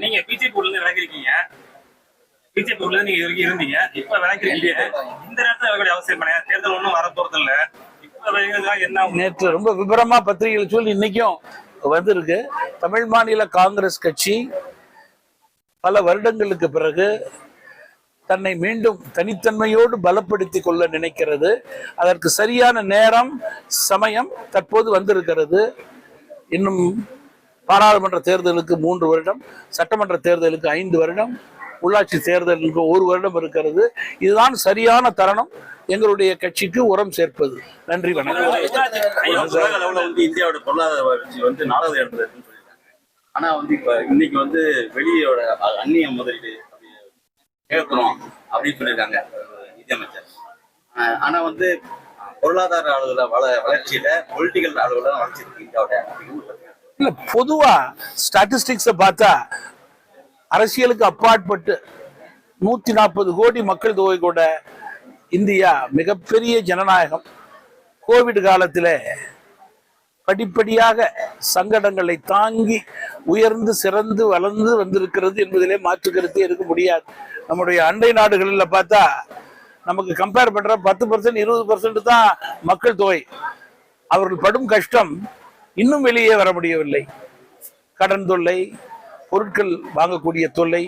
நீங்க பிஜேபி உள்ள விலகிருக்கீங்க, பிஜேபி உள்ள நீங்க இது வரைக்கும் இருந்தீங்க, இப்ப விலகிருக்கீங்க. இந்த நேரத்துல விலக அவசியம் பண்ண தேர்தல் ஒன்றும் வரப்போறது இல்ல. என்ன நேற்று ரொம்ப விபரமா பத்திரிகைகள் சொல்லி இன்னைக்கும் வந்திருக்கு. தமிழ் மாநில காங்கிரஸ் கட்சி பல வருடங்களுக்கு பிறகு தன்னை மீண்டும் தனித்தன்மையோடு பலப்படுத்திக் கொள்ள நினைக்கிறது. அதற்கு சரியான நேரம் சமயம் தற்போது வந்திருக்கிறது. இன்னும் பாராளுமன்ற தேர்தலுக்கு 3 வருடம், சட்டமன்ற தேர்தலுக்கு 5 வருடம், உள்ளாட்சி தேர்தலுக்கு 1 வருடம் இருக்கிறது. இதுதான் சரியான தருணம் எங்களுடைய கட்சிக்கு உரம் சேர்ப்பது. நன்றி, வணக்கம். இந்தியாவோட பொருளாதார வளர்ச்சி 4வது இடத்துல இருக்குன்னு சொல்லியிருக்காங்க. ஆனா இப்ப இன்னைக்கு வெளியோட அந்நிய முதலீடு கேட்கிறோம் அப்படின்னு சொல்லியிருக்காங்க நிதியமைச்சர். ஆனா பொருளாதார அளவுல வளர்ச்சியில பொலிட்டிக்கல் அளவுல வளர்ச்சி இருக்கு இந்தியாவோட. இல்ல, பொதுவா ஸ்டாட்டிஸ்டிக்ஸ பார்த்தா அரசியலுக்கு அப்பாற்பட்டு 140 கோடி மக்கள் தொகை கூட இந்தியா மிகப்பெரிய ஜனநாயகம். கோவிட் காலத்தில் படிப்படியாக சங்கடங்களை தாங்கி உயர்ந்து சிறந்து வளர்ந்து வந்திருக்கிறது என்பதிலே மாற்று கருத்தே இருக்க முடியாது. நம்முடைய அண்டை நாடுகளில் பார்த்தா நமக்கு கம்பேர் பண்ற 10% 20% தான் மக்கள் தொகை. அவர்கள் படும் கஷ்டம் இன்னும் வெளியே வர முடியவில்லை. கடன் தொல்லை, பொருட்கள் வாங்கக்கூடிய தொல்லை,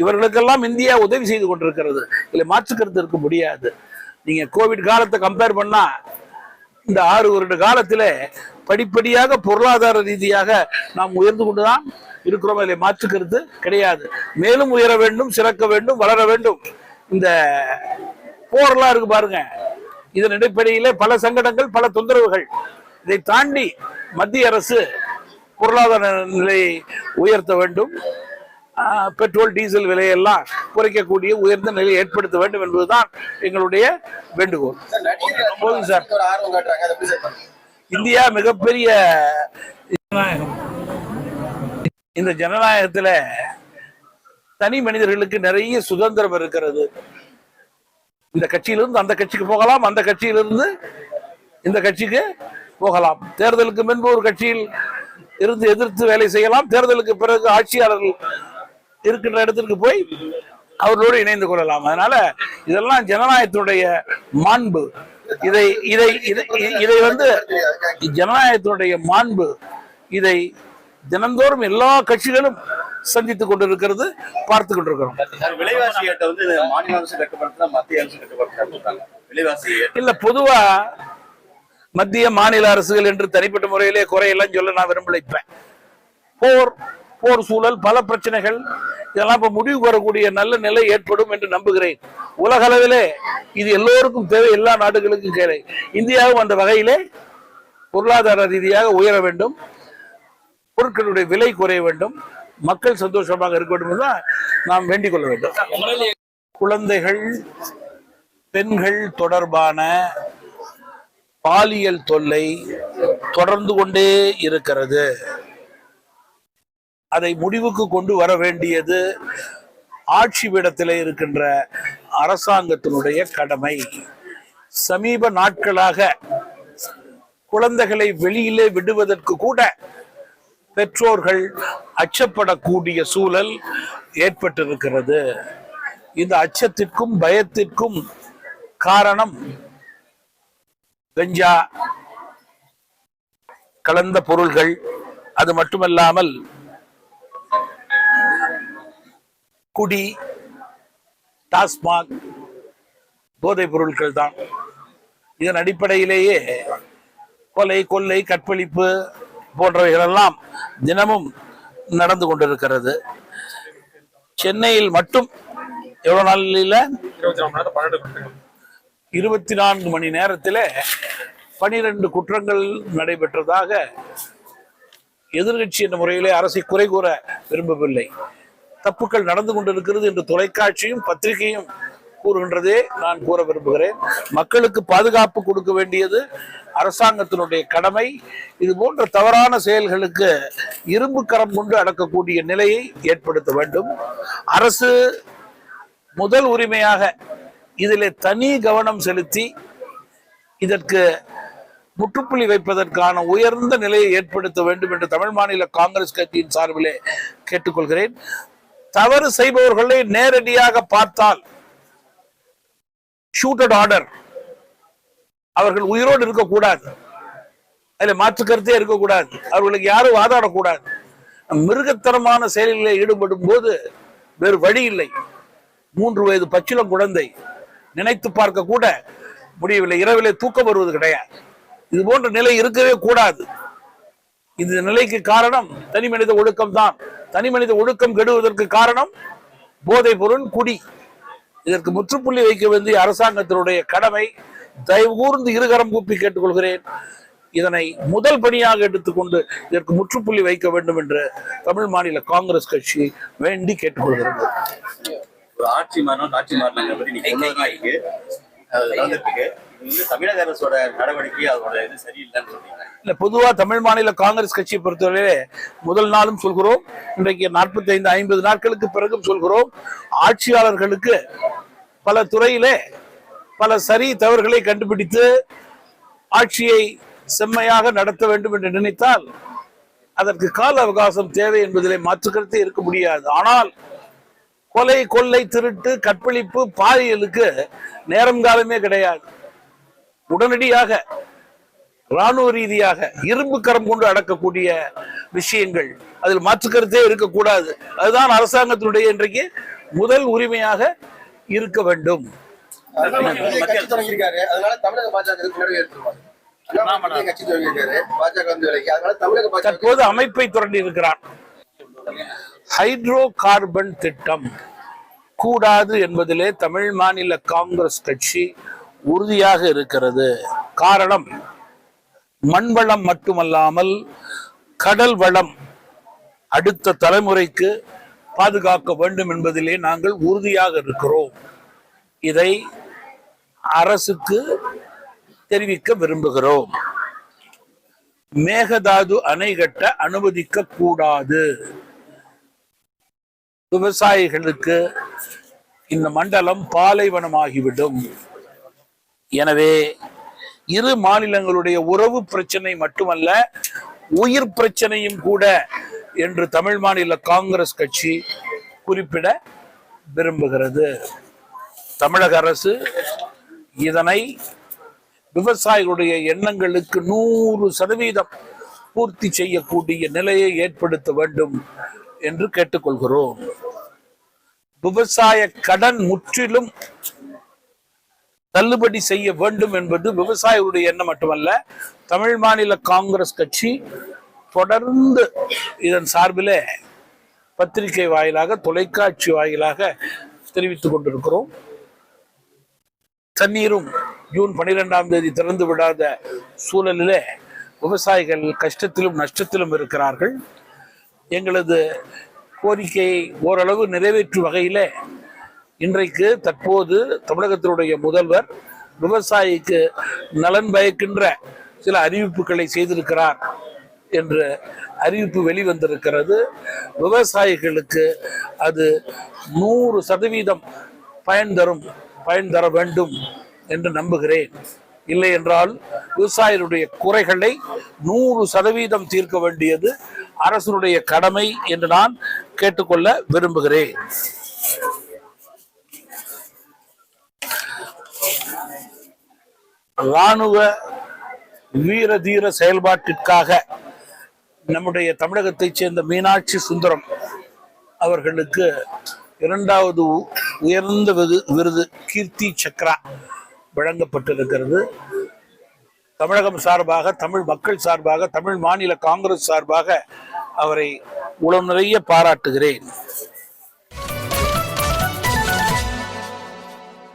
இவர்களுக்கெல்லாம் இந்தியா உதவி செய்து கொண்டிருக்கிறது. இல்லை, மாற்று கருத்து இருக்க முடியாது. நீங்க கோவிட் காலத்தை கம்பேர் பண்ணா இந்த 6 வருட காலத்துல படிப்படியாக பொருளாதார ரீதியாக நாம் உயர்ந்து கொண்டுதான் இருக்கிறோம். இல்லை, மாற்று கருத்து கிடையாது. மேலும் உயர வேண்டும், சிறக்க வேண்டும், வளர வேண்டும். இந்த போரெல்லாம் இருக்கு பாருங்க, இதன் அடிப்படையிலே பல சங்கடங்கள், பல தொந்தரவுகள். இதை தாண்டி மத்திய அரசு பொருளாதார நிலையை உயர்த்த வேண்டும், பெட்ரோல் டீசல் விலையெல்லாம் குறைக்கக்கூடிய உயர்ந்த நிலையை ஏற்படுத்த வேண்டும் என்பதுதான் எங்களுடைய வேண்டுகோள். போதும் சார். இந்தியா மிகப்பெரிய ஜனநாயகம். இந்த ஜனநாயகத்துல தனி மனிதர்களுக்கு நிறைய சுதந்திரம் இருக்கிறது. இந்த கட்சியிலிருந்து அந்த கட்சிக்கு போகலாம், அந்த கட்சியிலிருந்து இந்த கட்சிக்கு போகலாம். தேர்தலுக்கு முன்பு ஒரு கட்சியில் இருந்து எதிர்த்து வேலை செய்யலாம், தேர்தலுக்கு பிறகு ஆட்சியாளர்கள் இருக்கின்ற இடத்திற்கு போய் அவர்களோடு இணைந்து கொள்ளலாம். அதனால இதெல்லாம் ஜனநாயகத்தினுடைய மாண்பு. இதை இதை இதை ஜனநாயகத்தினுடைய மாண்பு. இதை தினந்தோறும் எல்லா கட்சிகளும் சந்தித்துக் கொண்டிருக்கிறது, பார்த்து கொண்டிருக்கிறோம். விலைவாசி மாநில அரசு கட்டுப்படுத்த, மத்திய அரசு கட்டுப்படுத்த விலைவாசி இல்ல, பொதுவா மத்திய மாநில அரசுகள் என்று தனிப்பட்ட முறையிலே குறையெல்லாம் சொல்ல நான் விரும்பல. இப்ப போர் சூழல், பல பிரச்சனைகள், இதெல்லாம் இப்ப முடிவு வரக்கூடிய நல்ல நிலை ஏற்படும் என்று நம்புகிறேன். உலக அளவிலே இது எல்லோருக்கும் தேவை, எல்லா நாடுகளுக்கும் தேவை. இந்தியாவும் அந்த வகையிலே பொருளாதார ரீதியாக உயர வேண்டும், பொருட்களுடைய விலை குறைய வேண்டும், மக்கள் சந்தோஷமாக இருக்க வேண்டும் என்றுதான் நாம் வேண்டிக் கொள்ள வேண்டும். குழந்தைகள், பெண்கள் தொடர்பான பாலியல் தொல்லை தொடர்ந்து கொண்டே இருக்கிறது. அதை முடிவுக்கு கொண்டு வர வேண்டியது ஆட்சி பீடத்தில் இருக்கின்ற அரசாங்கத்தினுடைய கடமை. சமீப நாட்களாக குழந்தைகளை வெளியிலே விடுவதற்கு கூட பெற்றோர்கள் அச்சப்படக்கூடிய சூழல் ஏற்பட்டிருக்கிறது. இந்த அச்சத்திற்கும் பயத்திற்கும் காரணம் கஞ்சா கலந்த பொருள்கள், அது மட்டுமல்லாமல் குடி, டாஸ்மாக் போதைப் பொருட்கள் தான். இதன் அடிப்படையிலேயே கொலை, கொள்ளை, கற்பழிப்பு போன்றவைகளெல்லாம் தினமும் நடந்து கொண்டிருக்கிறது. சென்னையில் மட்டும் எவ்வளவு நாளில் 24 மணி நேரத்தில் 12 குற்றங்கள் நடைபெற்றதாக எதிர்கட்சி என்ற முறையிலே அரசை குறை கூற விரும்பவில்லை. தப்புக்கள் நடந்து கொண்டிருக்கிறது என்று தொலைக்காட்சியும் பத்திரிகையும் கூறுகின்றதே நான் கூற விரும்புகிறேன். மக்களுக்கு பாதுகாப்பு கொடுக்க வேண்டியது அரசாங்கத்தினுடைய கடமை. இது போன்ற தவறான செயல்களுக்கு இரும்பு கரம் கொண்டு அடக்கக்கூடிய நிலையை ஏற்படுத்த வேண்டும். அரசு முதல் உரிமையாக இதிலே தனி கவனம் செலுத்தி இதற்கு முற்றுப்புள்ளி வைப்பதற்கான உயர்ந்த நிலையை ஏற்படுத்த வேண்டும் என்று தமிழ் மாநில காங்கிரஸ் கட்சியின் சார்பிலே கேட்டுக்கொள்கிறேன். தவறு செய்பவர்களை நேரடியாக பார்த்தால் ஷூட்டட் ஆர்டர், அவர்கள் உயிரோடு இருக்கக்கூடாது, அதுல மாற்று கருத்தே இருக்கக்கூடாது, அவர்களுக்கு யாரும் வாதாடக்கூடாது. மிருகத்தனமான செயல்களில் ஈடுபடும் போது வேறு வழி இல்லை. 3 வயது பச்சிளம் குழந்தை நினைத்து பார்க்க கூட முடியவில்லை, இரவிலே தூக்கம் வருவது கிடையாது. இது போன்ற நிலை இருக்கவே கூடாது. இந்த நிலைக்கு காரணம் தனி மனித ஒழுக்கம் தான். தனி மனித ஒழுக்கம் கெடுவதற்கு காரணம் போதை பொருள், குடி. இதற்கு முற்றுப்புள்ளி வைக்க வேண்டிய அரசாங்கத்தினுடைய கடமை. தயவு கூர்ந்து இருகரம் கூப்பி கேட்டுக்கொள்கிறேன். இதனை முதல் பணியாக எடுத்துக்கொண்டு இதற்கு முற்றுப்புள்ளி வைக்க வேண்டும் என்று தமிழ் மாநில காங்கிரஸ் கட்சி வேண்டி கேட்டுக்கொள்கிறது. ஆட்சி மாறணும், ஆட்சி மாறினாங்க பத்தி நீங்க தமிழக அரசோட நடவடிக்கை அதோட இது சரியில்லைன்னு சொல்றீங்க. இல்ல, பொதுவா தமிழ் மாநில காங்கிரஸ் கட்சியை பொறுத்தவரையிலே முதல் நாளும் சொல்கிறோம், இன்றைக்கு 45-50 நாட்களுக்கு பிறகும் சொல்கிறோம், ஆட்சியாளர்களுக்கு பல துறையிலே பல சரி தவறுகளை கண்டுபிடித்து ஆட்சியை செம்மையாக நடத்த வேண்டும் என்று நினைத்தால் அதற்கு கால அவகாசம் தேவை என்பதிலே மாற்றுக்கருத்தே இருக்க முடியாது. ஆனால் கொலை, கொள்ளை, திருட்டு, கற்பழிப்பு, பாலியலுக்கு நேரம் காலமே கிடையாது. உடனடியாக ராணுவ ரீதியாக இரும்பு கரம் கொண்டு அடக்கக்கூடிய விஷயங்கள், அதில் மாற்றுக்கருத்தே இருக்கக்கூடாது. அதுதான் அரசாங்கத்தினுடைய இன்றைக்கு முதல் உரிமையாக இருக்க வேண்டும். தற்போது அமைப்பை தொடங்கி இருக்கிறார். ஹைட்ரோ கார்பன் திட்டம் கூடாது என்பதிலே தமிழ் மாநில காங்கிரஸ் கட்சி உறுதியாக இருக்கிறது. காரணம், மண் வளம் மட்டுமல்லாமல் கடல் வளம் அடுத்த தலைமுறைக்கு பாதுகாக்க வேண்டும் என்பதிலே நாங்கள் உறுதியாக இருக்கிறோம். இதை அரசுக்கு தெரிவிக்க விரும்புகிறோம். மேகதாது அணை கட்ட அனுமதிக்க கூடாது. விவசாயிகளுக்கு இந்த மண்டலம் பாலைவனமாகிவிடும். எனவே இரு மாநிலங்களுடைய உறவு பிரச்சனை மட்டுமல்ல, உயிர் பிரச்சனையும் கூட என்று தமிழ் மாநில காங்கிரஸ் கட்சி குறிப்பிட விரும்புகிறது. தமிழக அரசு இதனை விவசாயிகளுடைய எண்ணங்களுக்கு 100% பூர்த்தி செய்யக்கூடிய நிலையை ஏற்படுத்த வேண்டும் என்று கேட்டுக்கொள்கிறோம். விவசாய கடன் முற்றிலும் தள்ளுபடி செய்ய வேண்டும் என்பது விவசாயிகளுடைய எண்ணம் மட்டுமல்ல, தமிழ் மாநில காங்கிரஸ் கட்சி தொடர்ந்து இதன் சார்பிலே பத்திரிகை வாயிலாக, தொலைக்காட்சி வாயிலாக தெரிவித்துக் கொண்டிருக்கிறோம். தண்ணீரும் ஜூன் 12ஆம் தேதி திறந்து விடாத சூழலிலே விவசாயிகள் கஷ்டத்திலும் நஷ்டத்திலும் இருக்கிறார்கள். எங்களது கோரிக்கையை ஓரளவு நிறைவேற்றும் வகையிலே இன்றைக்கு தற்போது தமிழகத்தினுடைய முதல்வர் விவசாயிக்கு நலன் பயக்கின்ற சில அறிவிப்புகளை செய்திருக்கிறார் என்ற அறிவிப்பு வெளிவந்திருக்கிறது. விவசாயிகளுக்கு அது 100% பயன் தர வேண்டும் என்று நம்புகிறேன். இல்லை என்றால் விவசாயிகளுடைய குறைகளை 100% தீர்க்க வேண்டியது அரசுடைய கடமை என்று நான் கேட்டுக்கொள்ள விரும்புகிறேன். ராணுவ வீர தீர செயல்பாட்டிற்காக நம்முடைய தமிழகத்தைச் சேர்ந்த மீனாட்சி சுந்தரம் அவர்களுக்கு 2வது உயர்ந்த விருது கீர்த்தி சக்ரா வழங்கப்பட்டிருக்கிறது. தமிழகம் சார்பாக, தமிழ் மக்கள் சார்பாக, தமிழ் மாநில காங்கிரஸ் சார்பாக அவரை உளம் நிறைய பாராட்டுகிறேன்.